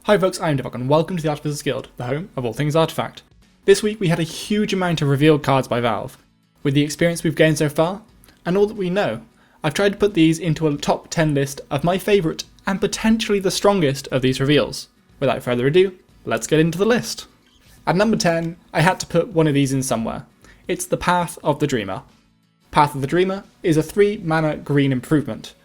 Hi folks, I'm Devok and welcome to the Artificers Guild, the home of all things Artifact. This week we had a huge amount of revealed cards by Valve. With the experience we've gained so far, and all that we know, I've tried to put these into a top 10 list of my favourite and potentially the strongest of these reveals. Without further ado, let's get into the list. At number 10, I had to put one of these in somewhere. It's the Path of the Dreamer. Path of the Dreamer is a 3 mana green improvement,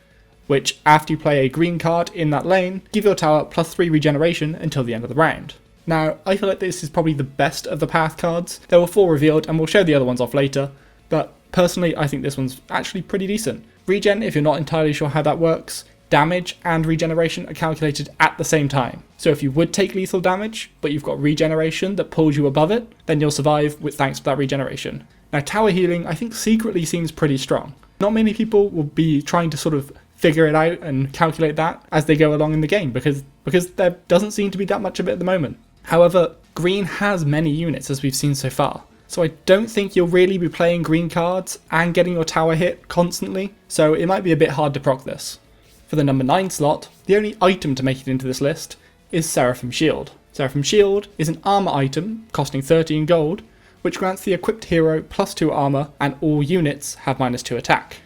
which, after you play a green card in that lane, give your tower +3 regeneration until the end of the round. Now, I feel like this is probably the best of the Path cards. There were 4 revealed, and we'll show the other ones off later, but personally I think this one's actually pretty decent. Regen, if you're not entirely sure how that works, damage and regeneration are calculated at the same time. So if you would take lethal damage, but you've got regeneration that pulls you above it, then you'll survive with thanks to that regeneration. Now, tower healing I think secretly seems pretty strong. Not many people will be trying to sort of figure it out and calculate that as they go along in the game because there doesn't seem to be that much of it at the moment. However, green has many units as we've seen so far, so I don't think you'll really be playing green cards and getting your tower hit constantly, so it might be a bit hard to proc this. For the number 9 slot, the only item to make it into this list is Seraphim Shield. Seraphim Shield is an armor item costing 13 gold, which grants the equipped hero +2 armor and all units have -2 attack.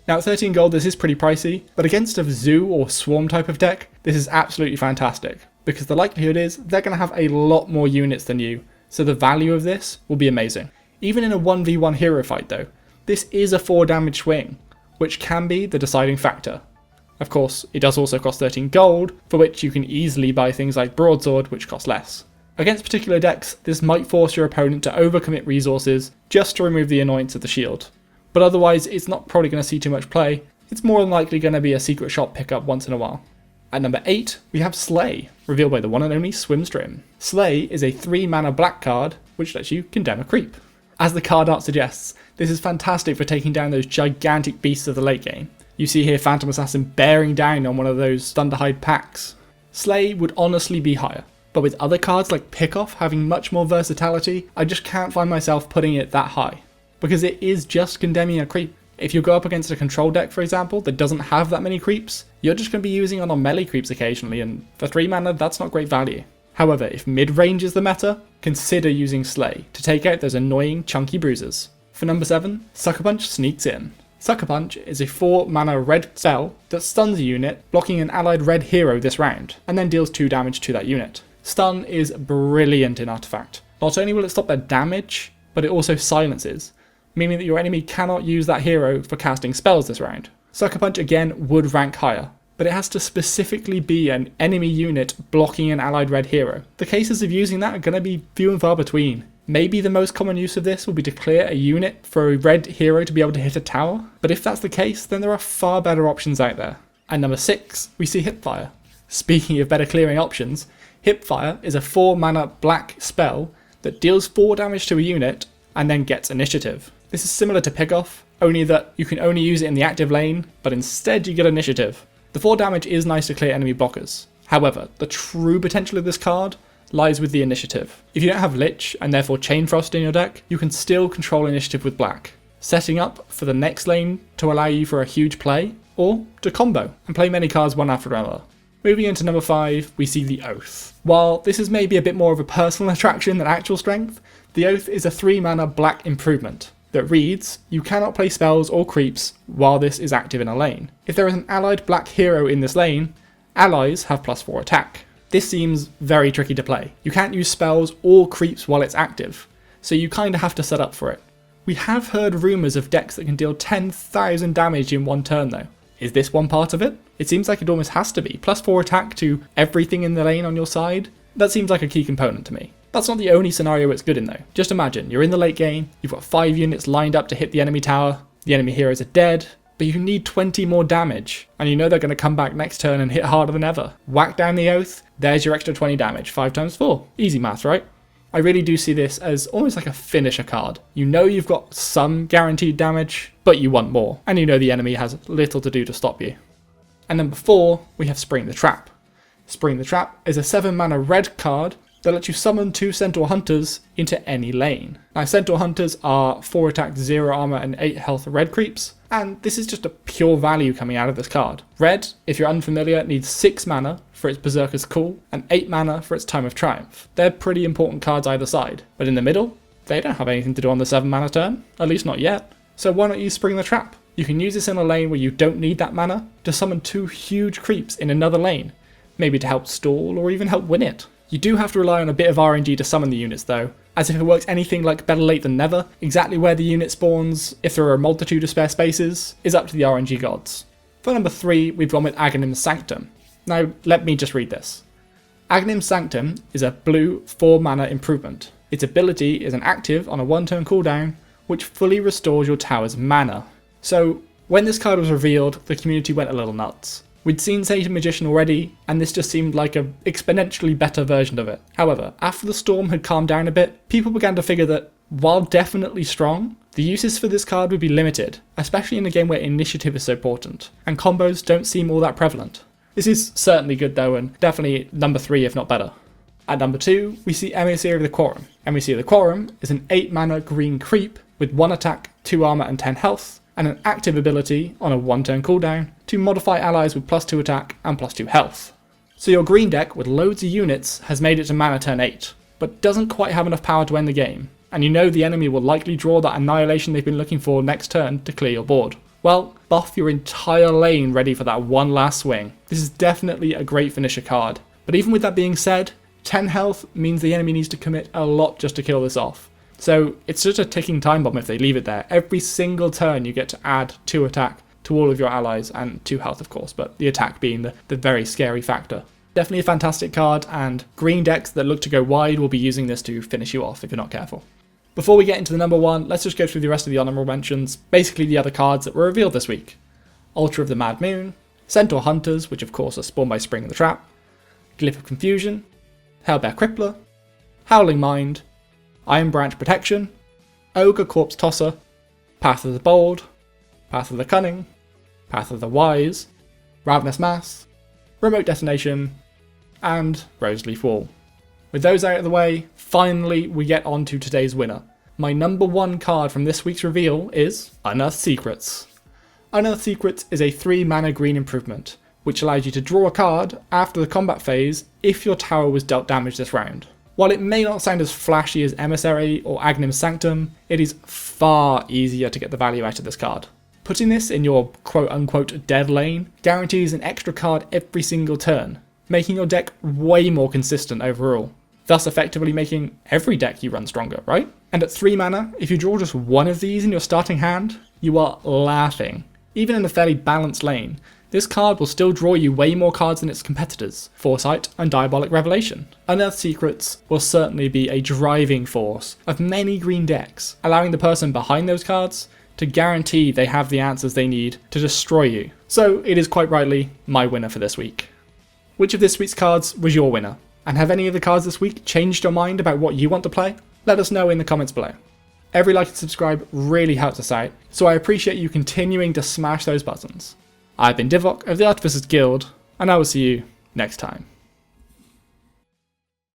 Now at 13 gold this is pretty pricey, but against a zoo or swarm type of deck, this is absolutely fantastic, because the likelihood is they're going to have a lot more units than you, so the value of this will be amazing. Even in a 1v1 hero fight though, this is a 4 damage swing, which can be the deciding factor. Of course, it does also cost 13 gold, for which you can easily buy things like Broadsword, which cost less. Against particular decks, this might force your opponent to overcommit resources just to remove the annoyance of the shield. But otherwise, it's not probably going to see too much play. It's more than likely going to be a secret shop pickup once in a while. At number 8, we have Slay, revealed by the one and only Swimstream. Slay is a 3 mana black card, which lets you condemn a creep. As the card art suggests, this is fantastic for taking down those gigantic beasts of the late game. You see here Phantom Assassin bearing down on one of those Thunderhide packs. Slay would honestly be higher, but with other cards like Pickoff having much more versatility, I just can't find myself putting it that high. Because it is just condemning a creep. If you go up against a control deck, for example, that doesn't have that many creeps, you're just going to be using it on melee creeps occasionally, and for 3 mana, that's not great value. However, if mid-range is the meta, consider using Slay to take out those annoying chunky bruisers. For number 7, Sucker Punch sneaks in. Sucker Punch is a 4 mana red spell that stuns a unit, blocking an allied red hero this round, and then deals 2 damage to that unit. Stun is brilliant in Artifact. Not only will it stop their damage, but it also silences, meaning that your enemy cannot use that hero for casting spells this round. Sucker Punch again would rank higher, but it has to specifically be an enemy unit blocking an allied red hero. The cases of using that are going to be few and far between. Maybe the most common use of this will be to clear a unit for a red hero to be able to hit a tower, but if that's the case, then there are far better options out there. At number 6, we see Hipfire. Speaking of better clearing options, Hipfire is a 4 mana black spell that deals 4 damage to a unit and then gets initiative. This is similar to Pickoff, only that you can only use it in the active lane, but instead you get initiative. The 4 damage is nice to clear enemy blockers. However, the true potential of this card lies with the initiative. If you don't have Lich and therefore Chain Frost in your deck, you can still control initiative with black, setting up for the next lane to allow you for a huge play, or to combo and play many cards one after another. Moving into number 5, we see the Oath. While this is maybe a bit more of a personal attraction than actual strength, the Oath is a 3 mana black improvement that reads, you cannot play spells or creeps while this is active in a lane. If there is an allied black hero in this lane, allies have +4 attack. This seems very tricky to play. You can't use spells or creeps while it's active, so you kinda have to set up for it. We have heard rumours of decks that can deal 10,000 damage in one turn though. Is this one part of it? It seems like it almost has to be. +4 attack to everything in the lane on your side? That seems like a key component to me. That's not the only scenario it's good in though. Just imagine, you're in the late game, you've got 5 units lined up to hit the enemy tower, the enemy heroes are dead, but you need 20 more damage, and you know they're going to come back next turn and hit harder than ever. Whack down the Oath, there's your extra 20 damage, 5 times 4. Easy math, right? I really do see this as almost like a finisher card. You know you've got some guaranteed damage, but you want more, and you know the enemy has little to do to stop you. And number 4, we have Spring the Trap. Spring the Trap is a 7 mana red card that lets you summon 2 Centaur Hunters into any lane. Now Centaur Hunters are 4 attack, 0 armor and 8 health red creeps, And this is just a pure value coming out of this card. Red, if you're unfamiliar, needs 6 mana for its Berserker's Call and 8 mana for its Time of Triumph. They're pretty important cards either side, but in the middle, they don't have anything to do on the 7 mana turn, at least not yet. So why not use Spring the Trap? You can use this in a lane where you don't need that mana to summon 2 huge creeps in another lane, maybe to help stall or even help win it. You do have to rely on a bit of RNG to summon the units though, as if it works anything like better late than never, exactly where the unit spawns, if there are a multitude of spare spaces, is up to the RNG gods. For number 3, we've gone with Aghanim's Sanctum. Now, let me just read this. Aghanim's Sanctum is a blue 4 mana improvement. Its ability is an active on a 1-turn cooldown, which fully restores your tower's mana. So, when this card was revealed, the community went a little nuts. We'd seen Satan Magician already, and this just seemed like an exponentially better version of it. However, after the storm had calmed down a bit, people began to figure that, while definitely strong, the uses for this card would be limited, especially in a game where initiative is so important, and combos don't seem all that prevalent. This is certainly good though, and definitely number 3 if not better. At number 2, we see Emissary of the Quorum. Emissary of the Quorum is an 8 mana green creep with 1 attack, 2 armor and 10 health, and an active ability on a 1-turn cooldown to modify allies with +2 attack and +2 health. So your green deck with loads of units has made it to mana turn 8, but doesn't quite have enough power to end the game, and you know the enemy will likely draw that annihilation they've been looking for next turn to clear your board. Well, buff your entire lane ready for that one last swing. This is definitely a great finisher card, but even with that being said, 10 health means the enemy needs to commit a lot just to kill this off. So it's just a ticking time bomb if they leave it there. Every single turn you get to add 2 attack to all of your allies, and 2 health of course, but the attack being the very scary factor. Definitely a fantastic card, and green decks that look to go wide will be using this to finish you off if you're not careful. Before we get into the number 1, let's just go through the rest of the honourable mentions, basically the other cards that were revealed this week. Altar of the Mad Moon, Centaur Hunters, which of course are spawned by Spring the Trap, Glyph of Confusion, Hellbear Crippler, Howling Mind, Iron Branch Protection, Ogre Corpse Tosser, Path of the Bold, Path of the Cunning, Path of the Wise, Ravenous Mass, Remote Detonation, and Roseleaf Wall. With those out of the way, finally we get on to today's winner. My number 1 card from this week's reveal is Unearthed Secrets. Unearthed Secrets is a 3 mana green improvement, which allows you to draw a card after the combat phase if your tower was dealt damage this round. While it may not sound as flashy as Emissary or Aghanim's Sanctum, it is far easier to get the value out of this card. Putting this in your quote-unquote dead lane guarantees an extra card every single turn, making your deck way more consistent overall, thus effectively making every deck you run stronger, right? And at 3 mana, if you draw just 1 of these in your starting hand, you are laughing. Even in a fairly balanced lane, this card will still draw you way more cards than its competitors, Foresight and Diabolic Revelation. Unearthed Secrets will certainly be a driving force of many green decks, allowing the person behind those cards to guarantee they have the answers they need to destroy you. So it is quite rightly my winner for this week. Which of this week's cards was your winner? And have any of the cards this week changed your mind about what you want to play? Let us know in the comments below. Every like and subscribe really helps us out, so I appreciate you continuing to smash those buttons. I've been Divok of the Artificers Guild, and I will see you next time.